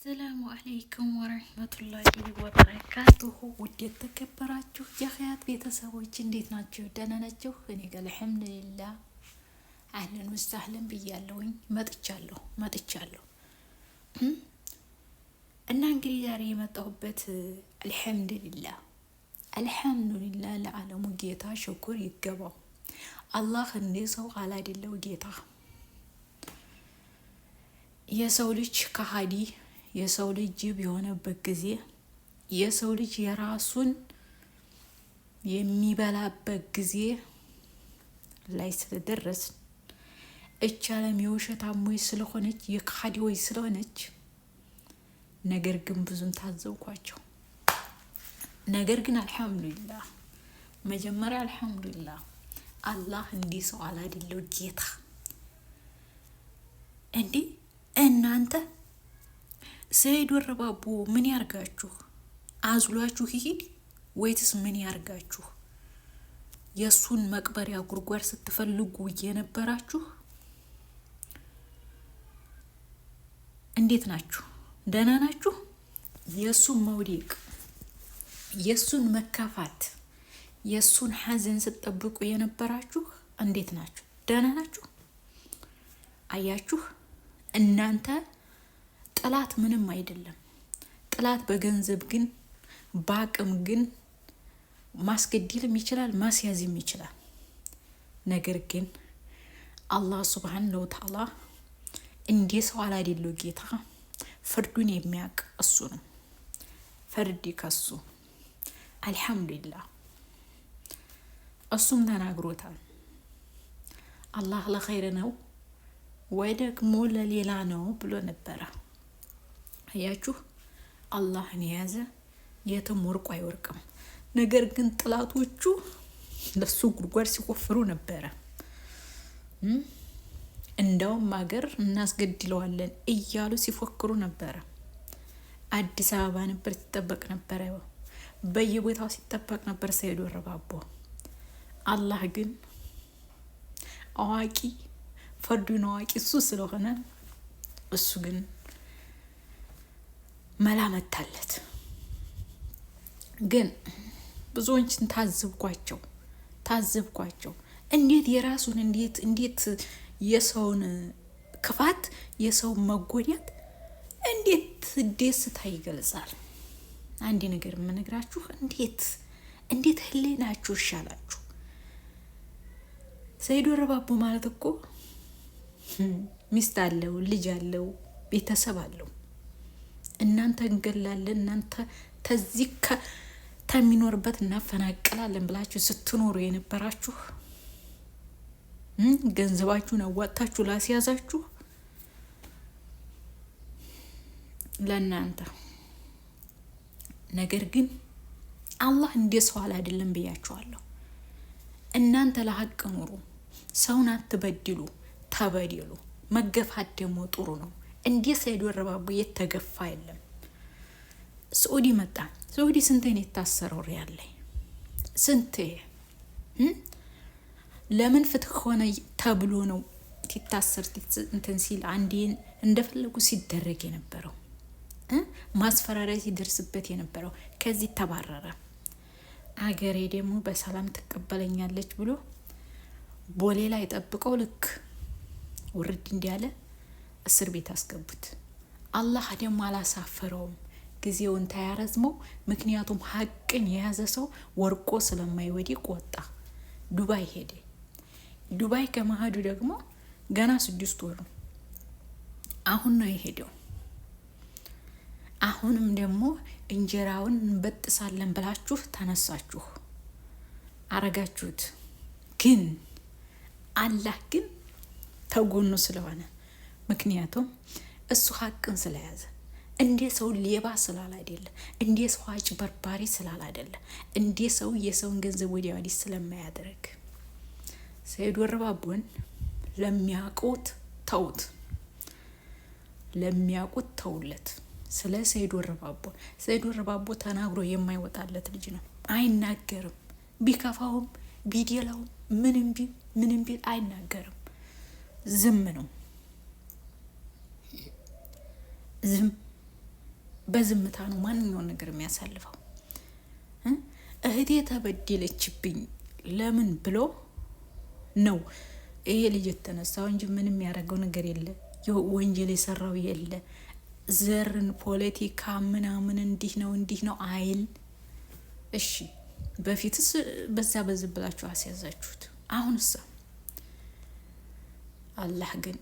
ሰላሙ አለይኩም ወረህመቱላሂ ወበረካቱሁ። ውድ የተከበራችሁ የሀያት ቤተሰቦች እንዴት ናችሁ? ደህና ናችሁ? እኔ ጋር አልሐምዱሊላህ አህለን ወሰህለን ብያለሁኝ። መጥቻለሁ እና እንግዲህ ዛሬ የመጣሁበት አልሐምዱሊላህ ለዓለሙ ጌታ ሽኩር ይገባው። አላህ እንደ ሰው አላደለው ጌታ የሰው ልጅ ከሃዲ የሰው ልጅ ጅብ የሆነበት ጊዜ የሰው ልጅ የራሱን የሚበላበት ጊዜ ላይ ስለደረስ እች ዓለም የውሸታሞች ስለሆነች የከሃዲዎች ስለሆነች፣ ነገር ግን ብዙም ታዘብኳቸው። ነገር ግን አልሐምዱሊላህ መጀመሪያ አልሐምዱሊላህ አላህ እንዲህ ሰው አላደለው ጌታ። እንዲህ እናንተ ሰይድ ወረባቦ ምን ያርጋችሁ? አዝሏችሁ ይሄድ ወይትስ ምን ያርጋችሁ? የሱን መቅበሪያ ጉድጓድ ስትፈልጉ የነበራችሁ እንዴት ናችሁ? ደህና ናችሁ? የሱን መውደቅ፣ የሱን መከፋት፣ የሱን ሐዘን ስትጠብቁ የነበራችሁ እንዴት ናችሁ? ደህና ናችሁ? አያችሁ እናንተ ጥላት ምንም አይደለም። ጥላት በገንዘብ ግን በአቅም ግን ማስገደልም ይችላል፣ ማስያዝም ይችላል። ነገር ግን አላህ ሱብሓነሁ ወተዓላ እንደ ሰው አላደለው ጌታ። ፍርዱን የሚያውቅ እሱ ነው። ፍርድ ከሱ አልሐምዱሊላህ። እሱም ተናግሮታል። አላህ ለኸይር ነው ወይ ደግሞ ለሌላ ነው ብሎ ነበረ። አያችሁ አላህን የያዘ የትም ወርቁ አይወርቅም። ነገር ግን ጥላቶቹ ለሱ ጉድጓድ ሲቆፍሩ ነበረ። እንደውም ሀገር እናስገድለዋለን እያሉ ሲፎክሩ ነበረ። አዲስ አበባ ነበር ሲጠበቅ ነበረ፣ በየቦታው ሲጠበቅ ነበር ሰይድ ወረባቦ። አላህ ግን አዋቂ ፈርዱን አዋቂ እሱ ስለሆነ እሱ ግን መላመታለት። ግን ብዙዎችን ታዘብኳቸው። እንዴት የራሱን እንዴት የሰውን ክፋት የሰውን መጎዳት እንዴት ደስታ ይገልጻል? አንድ ነገር የምነግራችሁ እንዴት ህሊናችሁ ይሻላችሁ? ሰይድ ወረባቦ ማለት እኮ ሚስት አለው፣ ልጅ አለው፣ ቤተሰብ አለው። እናንተ እንገላለን፣ እናንተ ተዚህ ከሚኖርበት እናፈናቅላለን ብላችሁ ስትኖሩ የነበራችሁ ገንዘባችሁን አዋጣችሁ ላስያዛችሁ ለእናንተ። ነገር ግን አላህ እንደ ሰው አይደለም ብያችኋለሁ። እናንተ ለሀቅ ኑሩ፣ ሰውን አትበድሉ፣ ተበደሉ። መገፋት ደግሞ ጥሩ ነው። እንዴ ሰይድ ወረባቦ የተገፋ የለም። ሳኡዲ መጣ። ሳኡዲ ስንቴ ነው የታሰረው? ሪያል ላይ ስንቴ? ለምን ፍትህ ሆነ ተብሎ ነው ሲታሰር እንትን ሲል አንዴ እንደፈለጉ ሲደረግ የነበረው ማስፈራሪያ ሲደርስበት የነበረው። ከዚህ ተባረረ። አገሬ ደግሞ በሰላም ትቀበለኛለች ብሎ ቦሌ ላይ ጠብቀው ልክ ውርድ እንዲያለ እስር ቤት አስገቡት። አላህ ደግሞ አላሳፈረውም፣ ጊዜውን ታያረዝመው። ምክንያቱም ሀቅን የያዘ ሰው ወርቆ ስለማይወድቅ ወጣ። ዱባይ ሄደ። ዱባይ ከመሄዱ ደግሞ ገና 6 ወሩ አሁን ነው የሄደው። አሁንም ደግሞ እንጀራውን እንበጥሳለን ብላችሁ ተነሳችሁ አረጋችሁት። ግን አላህ ግን ተጎኑ ስለሆነ፣ ምክንያቱም እሱ ሀቅን ስለያዘ፣ እንደ ሰው ሌባ ስላላደለ፣ እንደ ሰው አጭበርባሪ ስላላደለ፣ እንደ ሰው የሰውን ገንዘብ ወዲያ ወዲህ ስለማያደርግ ሰይድ ወረባቦን ለሚያውቁት ተውት፣ ለሚያውቁት ተውለት። ስለ ሰይድ ወረባቦ ተናግሮ የማይወጣለት ልጅ ነው። አይናገርም። ቢከፋውም ቢደላውም ምንም ቢል አይናገርም። ዝም ነው። ዝም በዝምታ ነው ማንኛውን ነገር የሚያሳልፈው። እህቴ ተበደለችብኝ ለምን ብሎ ነው ይሄ ልጅ የተነሳው እንጂ ምንም ያደረገው ነገር የለ። ወንጀል የሰራው የለ። ዘርን ፖለቲካ ምናምን እንዲህ ነው አይል። እሺ በፊትስ በዛ ብላችሁ አስያዛችሁት። አሁንስ አላህ ግን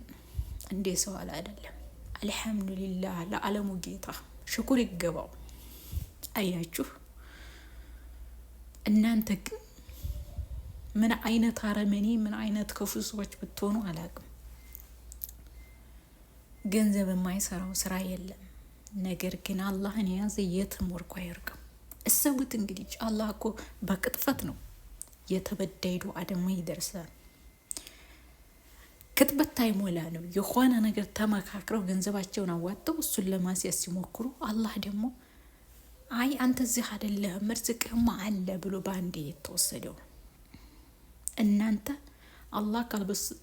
እንደ ሰው አይደለም። አልሐምዱሊላህ ለዓለሙ ጌታ ሽኩር ይገባው። አያችሁ እናንተ ግን ምን አይነት አረመኔ ምን አይነት ክፉ ሰዎች ብትሆኑ አላውቅም። ገንዘብ የማይሰራው ስራ የለም። ነገር ግን አላህን የያዘ የትም ወርቆ አይርቅም። እሰቡት እንግዲህ አላህ እኮ በቅጥፈት ነው የተበዳይ ዱዓ ደግሞ ይደርሳል። ክትበት አይሞላ ነው የሆነ ነገር ተመካክረው ገንዘባቸውን አዋጥተው እሱን ለማስያዝ ሲሞክሩ አላህ ደግሞ አይ አንተ እዚህ አይደለህም ርዝቅህማ አለ ብሎ ባንዴ የተወሰደው። እናንተ አላህ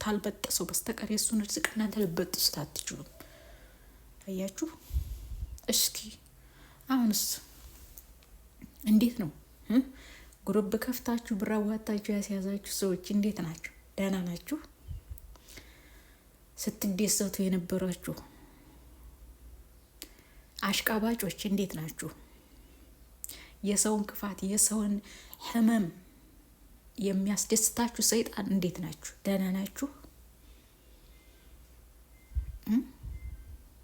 ካልበጠሰው በስተቀር የሱን ርዝቅ እናንተ ልበጥሱት አትችሉም። አያችሁ እስኪ አሁንስ እንዴት ነው? ግሩፕ ከፍታችሁ ብር አዋጣችሁ ያስያዛችሁ ሰዎች እንዴት ናችሁ? ደህና ናችሁ? ስትደሰቱ የነበራችሁ አሽቃባጮች እንዴት ናችሁ? የሰውን ክፋት የሰውን ህመም የሚያስደስታችሁ ሰይጣን እንዴት ናችሁ? ደህና ናችሁ?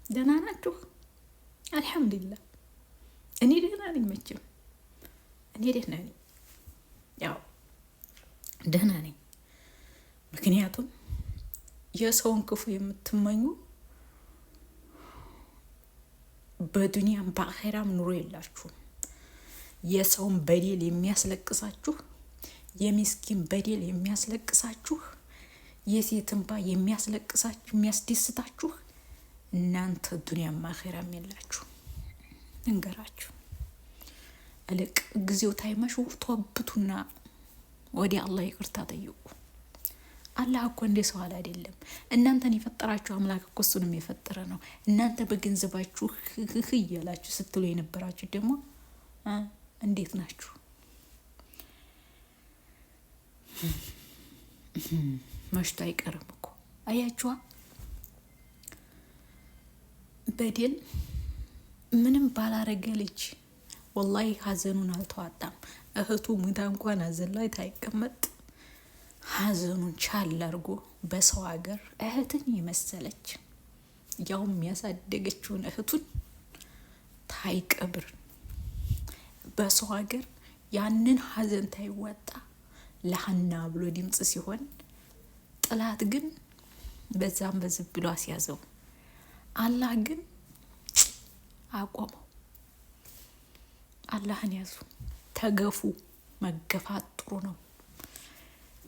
ደህና ናችሁ? አልሐምዱሊላህ እኔ ደህና ነኝ። መቼም እኔ ደህና ነኝ፣ ያው ደህና ነኝ። ምክንያቱም የሰውን ክፉ የምትመኙ በዱንያም በአኺራም ኑሮ የላችሁም። የሰውን በደል የሚያስለቅሳችሁ፣ የሚስኪን በደል የሚያስለቅሳችሁ፣ የሴት እንባ የሚያስለቅሳችሁ የሚያስደስታችሁ እናንተ ዱንያም አኺራም የላችሁ። እንገራችሁ እልቅ ጊዜው ታይመሽ ተወብቱና ወዲያ አላህ ይቅርታ ጠይቁ። አላህ እኮ እንደ ሰው አይደለም። እናንተን የፈጠራችሁ አምላክ እኮ እሱንም የፈጠረ ነው። እናንተ በገንዘባችሁ እያላችሁ ስትሉ የነበራችሁ ደግሞ እንዴት ናችሁ? መሽቶ አይቀርም እኮ አያችኋ። በደል ምንም ባላረገ ልጅ ወላሂ ሀዘኑን አልተዋጣም። እህቱ ሙታ እንኳን ሀዘን ላይ ታይቀመጥ ሀዘኑን ቻል አድርጎ በሰው ሀገር እህትን የመሰለች ያውም ያሳደገችውን እህቱን ታይቀብር በሰው ሀገር ያንን ሀዘን ታይወጣ ለሀና ብሎ ድምጽ ሲሆን ጥላት ግን በዛም በዝብ ብሎ አስያዘው። አላህ ግን አቆመው። አላህን ያዙ፣ ተገፉ። መገፋት ጥሩ ነው።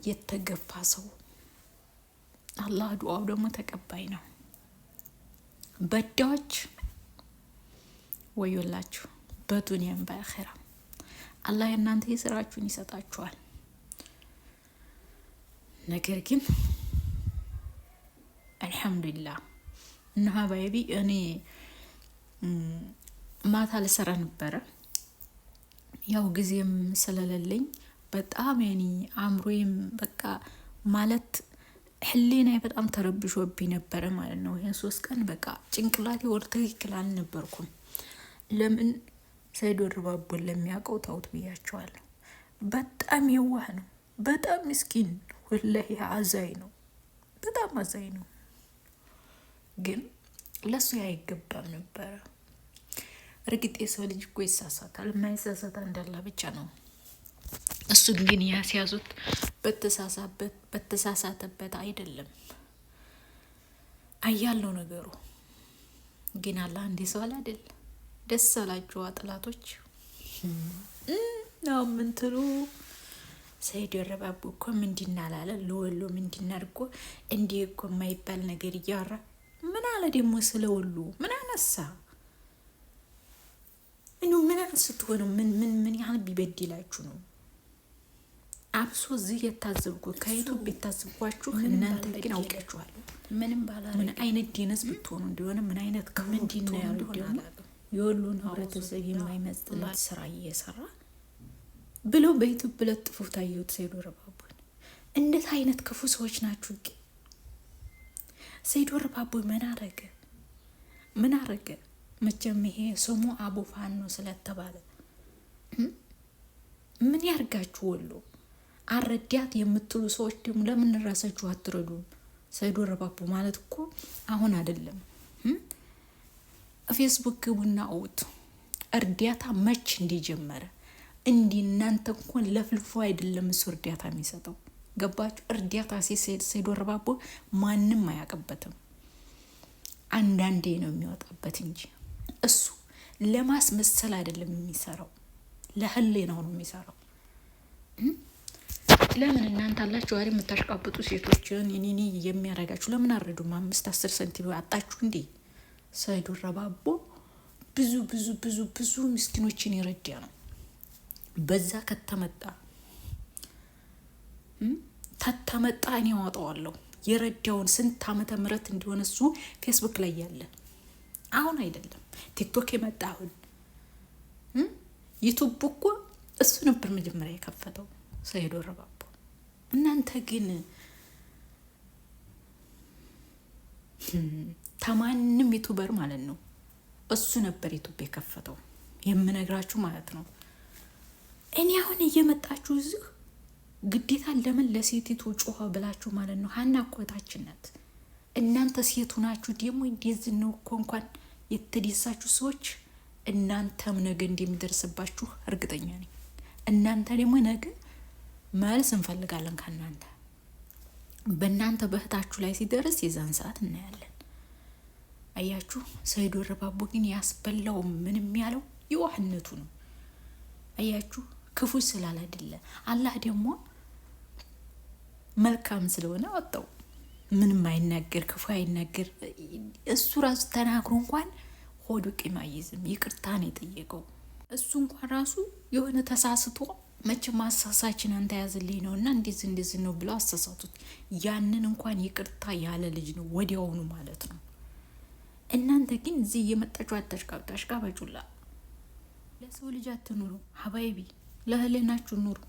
የተገፋ ሰው አላህ ዱዓው ደግሞ ተቀባይ ነው። በዳዎች ወዮላችሁ በዱንያም በአኺራ። አላህ እናንተ የስራችሁን ይሰጣችኋል። ነገር ግን አልሐምዱሊላህ እና ሀባይቢ እኔ ማታ ልሰራ ነበረ። ያው ጊዜም ስለሌለኝ በጣም ያኔ አእምሮዬም በቃ ማለት ህሊናዬ በጣም ተረብሾብኝ ነበረ ማለት ነው። ይሄን 3 ቀን በቃ ጭንቅላቴ ወደ ትክክል አልነበርኩም። ለምን ሰይድ ወርባቦን ለሚያውቀው ታውት ብያቸዋለሁ። በጣም የዋህ ነው፣ በጣም ምስኪን ወላሂ አዛኝ ነው፣ በጣም አዛኝ ነው። ግን ለሱ አይገባም ነበረ። እርግጥ የሰው ልጅ እኮ ይሳሳታል፣ የማይሳሳት እንዳለ ብቻ ነው። እሱን ግን ያስያዙት በተሳሳተበት አይደለም አያለው ነገሩ። ግን አላህ እንደ ሰው አይደል። ደስ አላችሁ ጥላቶች ነው ምንትሉ። ሰይድ ወረባቦ እኮ ምንድን አላለ ለወሎ ምንድን አድርጎ እንዴ እኮ የማይባል ነገር እያወራ ምን አለ ደግሞ ስለ ወሎ ምን አነሳ? ምን አንስቶ ነው? ምን ያህል ቢበድላችሁ ነው? አብሶ እዚህ የታዘብኩ ከዩቱብ የታዘብኳችሁ እናንተ ግን አውቃችኋለሁ። ምን አይነት ዲነስ ብትሆኑ እንደሆነ ምን አይነት ከምንድን ነው ያሉት የወሎን ህብረተሰብ የማይመጥለት ስራ እየሰራ ብለው በዩቲዩብ ለጥፎ ታየሁት ሰይድ ወረባቦን። እንዴት አይነት ክፉ ሰዎች ናችሁ! ግን ሰይድ ወረባቦ ምን አረገ? መቼም ይሄ ስሙ አቡፋን ነው ስለተባለ ምን ያርጋችሁ? ወሎ አረዳት የምትሉ ሰዎች ደግሞ ለምን ራሳችሁ አትረዱም? ሰይድ ወረባቦ ማለት እኮ አሁን አይደለም። ፌስቡክ ግቡና አውጡ እርዳታ መች እንዲጀመረ እንዲህ እናንተ እንኳን ለፍልፎ አይደለም እሱ እርዳታ የሚሰጠው ገባችሁ? እርዳታ ሰይድ ወረባቦ ማንም አያውቅበትም። አንዳንዴ ነው የሚወጣበት እንጂ እሱ ለማስመሰል አይደለም የሚሰራው፣ ለህሊናው ነው የሚሰራው። ለምን እናንተ አላችሁ አይደል የምታሽቃብጡ ሴቶችን እኔ የሚያረጋችሁ ለምን አረዱም? 5-10 ሳንቲም አጣችሁ እንዴ? ሰይድ ወረባቦ ብዙ ብዙ ብዙ ብዙ ምስኪኖችን ይረዳ ነው። በዛ ከተመጣ እኔ አወጣዋለሁ የረዳውን ስንት ዓመተ ምህረት እንደሆነ እሱ ፌስቡክ ላይ ያለ አሁን አይደለም ቲክቶክ የመጣ አሁን ዩቱብ እኮ እሱ ነበር መጀመሪያ የከፈተው ሰይድ ወረባቦ። እናንተ ግን ተማንም ዩቱበር ማለት ነው እሱ ነበር ዩቱብ የከፈተው የምነግራችሁ ማለት ነው። እኔ አሁን እየመጣችሁ እዚህ ግዴታ ለምን ለሴቲቱ ጮኸ ብላችሁ ማለት ነው። ሀና እኮታችን ናት። እናንተ ሴቱ ናችሁ ደግሞ እንደዚህ ነው እኮ እንኳን የተደሳችሁ ሰዎች እናንተም ነገ እንደሚደርስባችሁ እርግጠኛ ነኝ። እናንተ ደግሞ ነገ መልስ እንፈልጋለን ከእናንተ። በእናንተ በእህታችሁ ላይ ሲደርስ የዛን ሰዓት እናያለን። አያችሁ ሰይድ ወረባቦ ግን ያስበላው ምንም ያለው የዋህነቱ ነው። አያችሁ ክፉ ስላል አይደለ አላህ ደግሞ መልካም ስለሆነ ወጣው። ምንም አይናገር ክፉ አይናገር። እሱ ራሱ ተናግሮ እንኳን ሆዱ ቂም አይዝም። ይቅርታ ነው የጠየቀው። እሱ እንኳን ራሱ የሆነ ተሳስቶ መቼም አሳሳችን አንተ ያዝልኝ ነውና እንደዚህ ነው ብለው አሳሳቱት። ያንን እንኳን ይቅርታ ያለ ልጅ ነው ወዲያውኑ ማለት ነው። እናንተ ግን እዚህ እየመጣችሁ አታሽቃባጩላ። ለሰው ልጅ አትኑሩ ሀባይቢ፣ ለህሊናችሁ ኑሩ።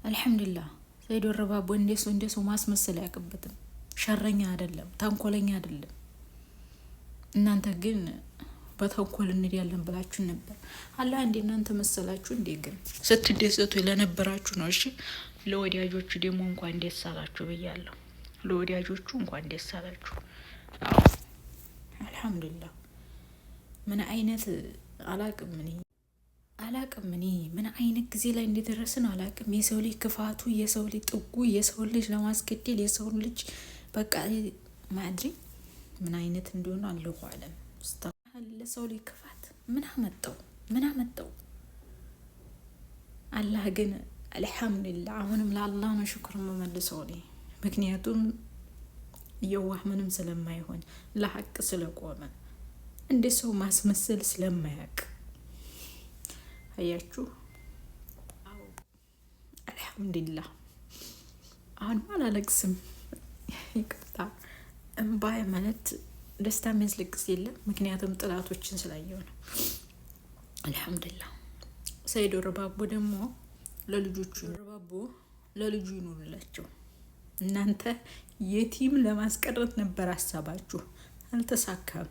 አልሐምዱሊላህ ሰይድ ወረባቦ እንደሱ ማስመሰል አያውቅበትም። ሸረኛ አይደለም፣ ተንኮለኛ አይደለም። እናንተ ግን በተንኮል እንዲያለን ብላችሁ ነበር። አላህ እንደ እናንተ መሰላችሁ እንዴ? ግን ስትደሰቱ ለነበራችሁ ነው። እሺ ለወዳጆቹ ደግሞ እንኳን ደስ አላችሁ ብያለሁ። ለወዳጆቹ እንኳን ደስ አላችሁ። አዎ አልሐምዱሊላህ። ምን አይነት አላቅም እኔ ምን አይነት ጊዜ ላይ እንደደረስን አላቅም። የሰው ልጅ ክፋቱ፣ የሰው ልጅ ጥጉ፣ የሰው ልጅ ለማስገደል፣ የሰው ልጅ በቃ ማድሪ ምን አይነት እንደሆነ አለሁ አለም ለሰው ልጅ ክፋት ምን አመጣው? አላህ ግን አልሐምዱሊላህ አሁንም ለአላህ ነው ሽክር መመልሰው እኔ። ምክንያቱም የዋህ ምንም ስለማይሆን ለሐቅ ስለቆመ እንደ ሰው ማስመሰል ስለማያውቅ አያችሁ። አዎ አልሐምዱሊላህ አሁን አላለቅስም። ይቅርታ እምባይ ማለት ደስታ የሚያስለቅስ የለም። ምክንያቱም ጥላቶችን ስላየው ነው። አልሐምዱሊላህ ሰይድ ወረባቦ ደግሞ ለልጁ ይኑርላቸው። እናንተ የቲም ለማስቀረት ነበር ሀሳባችሁ፣ አልተሳካም።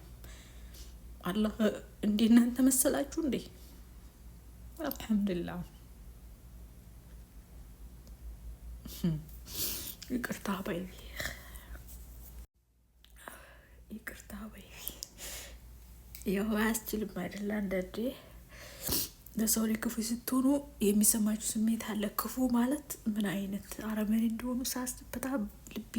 አላህ እንዴ እናንተ መሰላችሁ እንዴ? አልሐምዱሊላህ ይቅርታ ባይ ያው አያስችልም አይደል? አንዳንዴ ለሰው ላይ ክፉ ስትሆኑ የሚሰማችሁ ስሜት አለ። ክፉ ማለት ምን አይነት አረመኔ እንደሆኑ ሳስብ በጣም ልቤ